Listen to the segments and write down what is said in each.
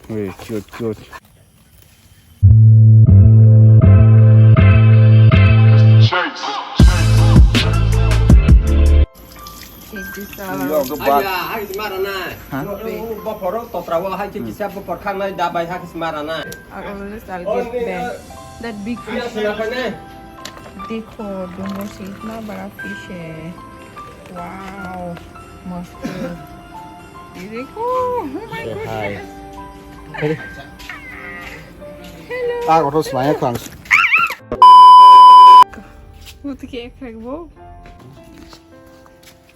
Wait, cute. Hai Semarana. Bopor to trawo hai ci siap bopor khang nai da bai ha Semarana. I'll get back. That big fish. देखो डूंगो से इतना बड़ा fish है wow मस्त ये देखो Ah, có thos máy khoảng. 어떻게 खागबो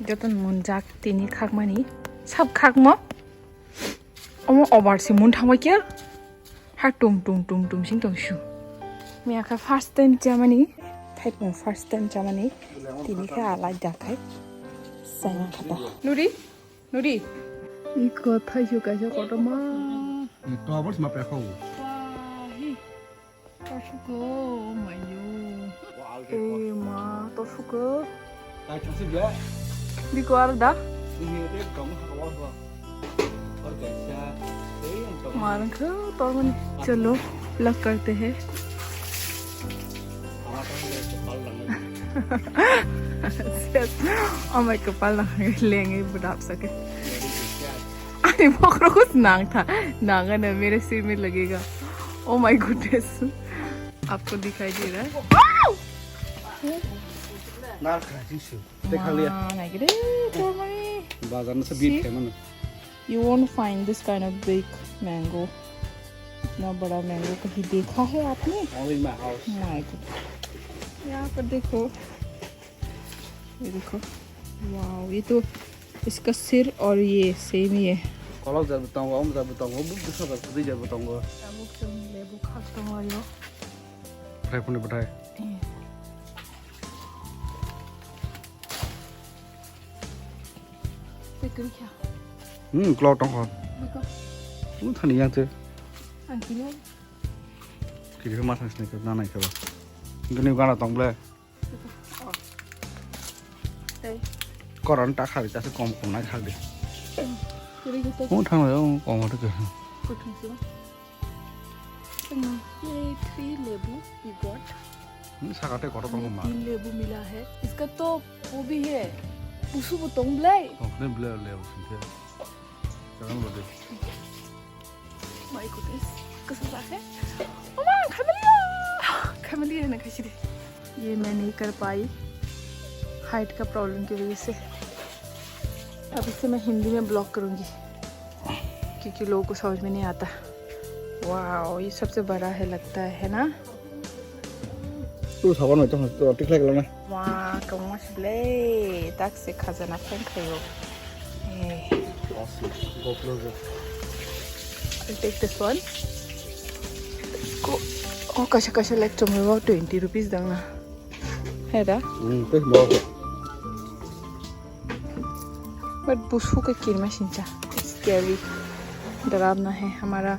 저던 문작 तिनी खागमानि सब खागम 어머 어바르시 문 थांबाय हा टुम टुम टुम टुम सिं दंसु मियाखा फर्स्ट टाइम जामानि टाइप फर्स्ट टाइम जामानि तिनी खा आला जाखाय साया खाता नुरी इको थाइसु गाइसो कटमा To bos ma pe khou. Tosuko mayo ma tosuko Tai chu sim le. di ko arda Ini dia kamu hawa hawa. और कैसा मारन खा तो मन चलो लग करते हैं और मैं कपाल लेंगे बुढ़ाप सके अरे पकड़ो कुछ नांग था नांगा ना मेरे सिर में लगेगा ओ माय गुडनेस आपको दिखाई दे रहा है Nar khaji su. Dekha liya. Bazar में से बीट है मन. You won't find this kind of big mango. इतना बड़ा मैंगो कहीं देखा है आपने? Only in my house. My God. यहाँ पर देखो, ये देखो, वाव ये तो इसका सिर और ये सेम ही है। Kalau jar betong, om jar betong, om bisa jar putih jar betong go. Kamu क्यों लेबू खाता हो यो? Try pun dipakai. देखो क्या? Kalau tong kon. देखो, Thani yang tu. अंकिलो, Kiri mas hasne ke nana ke ba. Ini gana tong ble. đây, Koran tak khari ta se kom nai khari de. cái gì Oh thang rồi ông còn một cái. Good thing sih. ये 3 लेबू we got. Sakate koro tong ma. 3 लेबू मिला है। इसका तो वो भी है। पुसु बतोंग ब्लाई। Oh ne ble le o sin ke. Jangan lo de. My goodness, कैसा है? ओमा खमलिया ना कैसी दे। ये मैं नहीं कर पाई हाइट का प्रॉब्लम की वजह से। अब इसे मैं हिंदी में ब्लॉक करूँगी क्योंकि लोगों को समझ में नहीं आता। वाओ ये सबसे बड़ा है लगता है ना? Tu sawan mai tong tu tik lek lo na. वाह कमस ब्ले तक से खजाना फेंक खयो। Go closer. I'll take this one. Go. Oh kasha like tomorrow 20 rupees dang na. है दा? Te mo. बट बुशु का किरमा सिंचा स्कैरी डरावना है। हमारा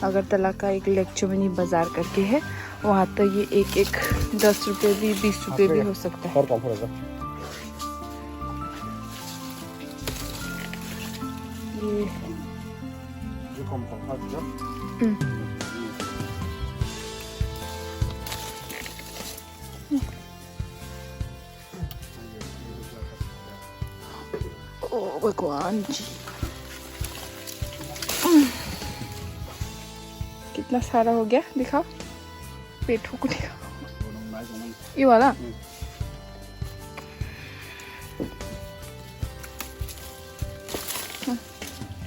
अगरतला का एक लेक्चुमनी बाजार करके है वहाँ तो ये एक 10 रुपये भी 20 रुपये भी हो सकता है। और कम पड़ेगा. ये कम हाथ जा. ओ भगवान जी कितना सारा हो गया दिखाओ पेट को दिखाओ ये वाला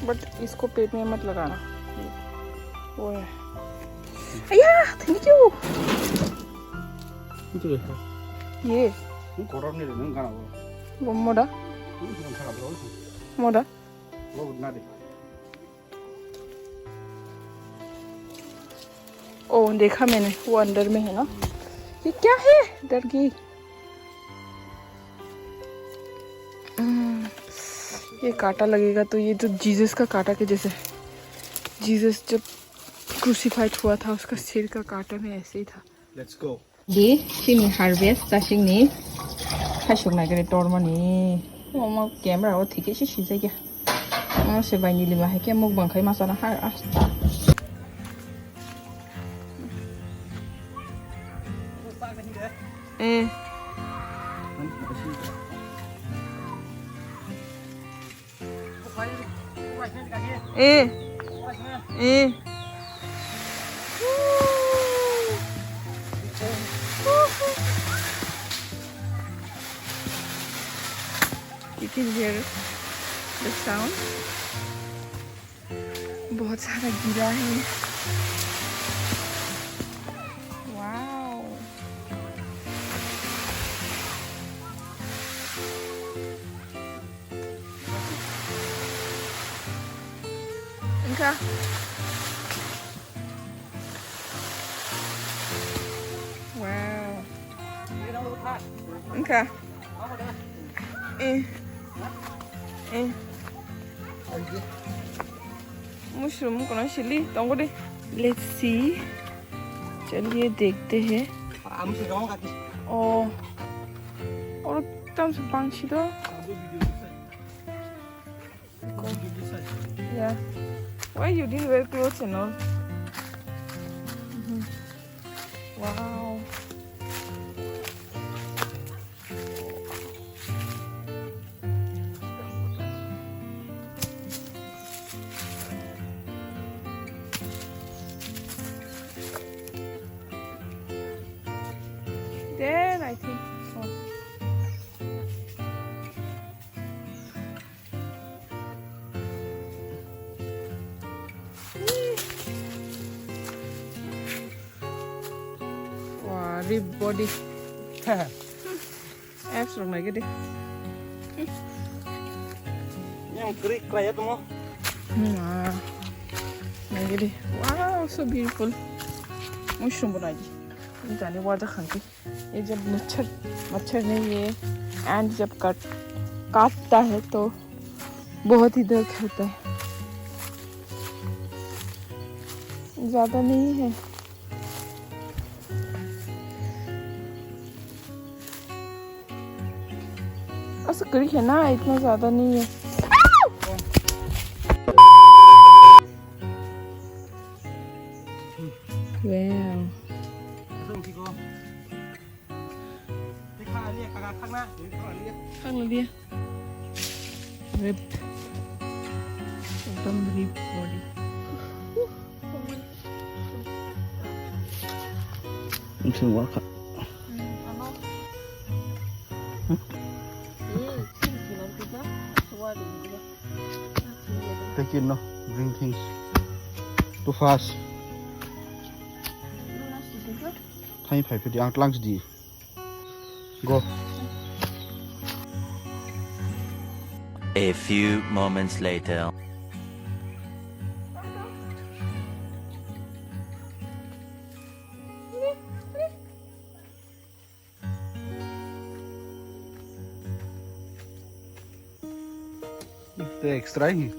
बट इसको पेट में मत लगाना वो है अय्या थैंक यू Itu deh. ये Koran ni dengan kana go. वो मोड़ा Ini sangat bro. मोड़ा Lo na de. ओ देखा मैंने वो अंदर में है ना ये क्या है डर गई ये कांटा लगेगा तो ये जो जीसस का कांटा के जैसे जीसस जब क्रूसिफाइड हुआ था उसका सिर का कांटा में ऐसे ही था Let's go. दी सिनी हार्वेस्ट ताशिंगनी हाशुनागरे टोरमानी ओमा कैमरा वो ठीक है सी जायगा मा से बायनि लिमा है के मुक बंखाय मासाना हार आस्ता Eh. Eh. Eh. You can hear the sound. बहुत सारा गिरा है. Wow. इनका wow. इनका मशरूम को ना चिली तंगो दे. Let's see. चलिए देखते हैं. और एकदम से पांची तो. Yeah. Why you didn't wear clothes and all? Wow. Then I think. Oh. Wow, rib body. Abs from my goodie. Yang krik kayak tu mo. My goodie. Wow, so beautiful. Mushroom बनाई. जाने वाला खाने ये जब मच्छर ने ये and जब काटता है तो बहुत ही दर्द होता है. ज़्यादा नहीं है. ऐसा करी है ना इतना ज़्यादा नहीं है. Wow. Khang là dia. Rib. एकदम rib body. Mushroom quá khát. Take it no. Bring things. Too fast. Thay phải đi ăn lunch đi. Go. A few moments later. The extra he.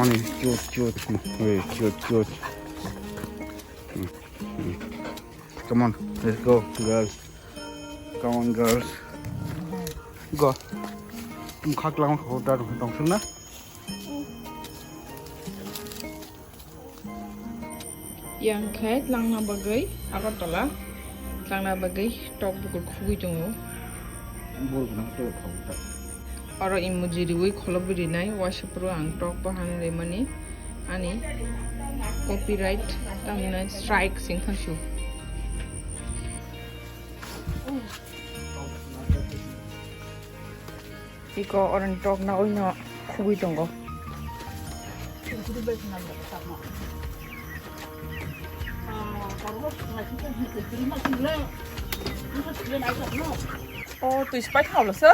Honey, cute. Wait, cute. Come on, let's go, girls. Come on, girls. Go. Tum khắc lăng khổ ra đồng xứng đó. Yang kait lang na bagay, ako tala. Lang na bagay, tok bukul kuwi jongo. Bul ko na to khổ ta. Aro imujiri wi kholobiri nai washapro ang tok bahan remani ani copyright tamna strike singkhan shu. Iko orang tok na oi na kuwi jongo. 어, 또 이제 빨리 타 올랐어?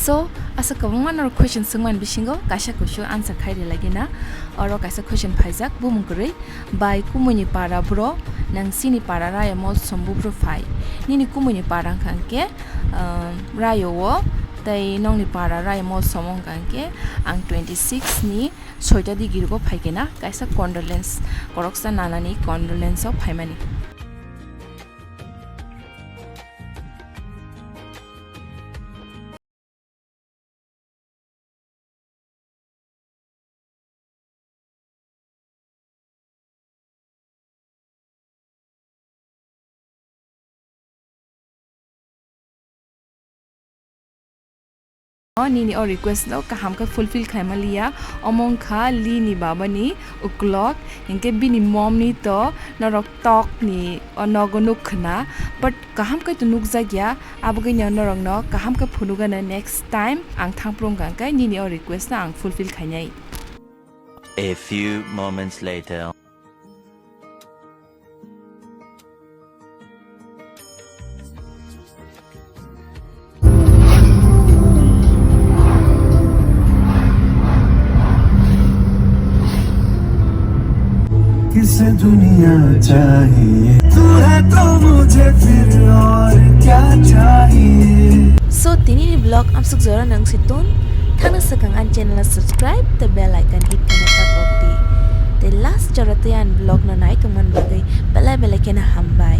So, asa kabungan or question sungman bisingo kasha kushu answer khairi lagina oro kaisa question phaijak bumungkuri by kumuni para bro nang sini para raya mol sombu bro phai nini kumuni para khangke rayo wo tai nongni para raya mol somong khangke ang 26 ni soita di girgo phaikena kaisa condolence koroksa nanani condolence of phaimani nini or request lo kaham ka fulfill khaimaliya among kha li ni babani uklok inke bini mom ni to norok tok ni onogonuk khna but kaham ka tunuk jagya abgai na norong no kaham ka phunuga na next time ang thangprong gang kai nini or request na ang fulfill khainai. A few moments later. किसे दुनिया चाहिए तू है तो मुझे फिर और क्या चाहिए So tini ni vlog am suk zora nang situn thana sakang an channel subscribe the bell icon hit kana tap of the last jaratayan vlog na nai kaman bagai bela icon hambai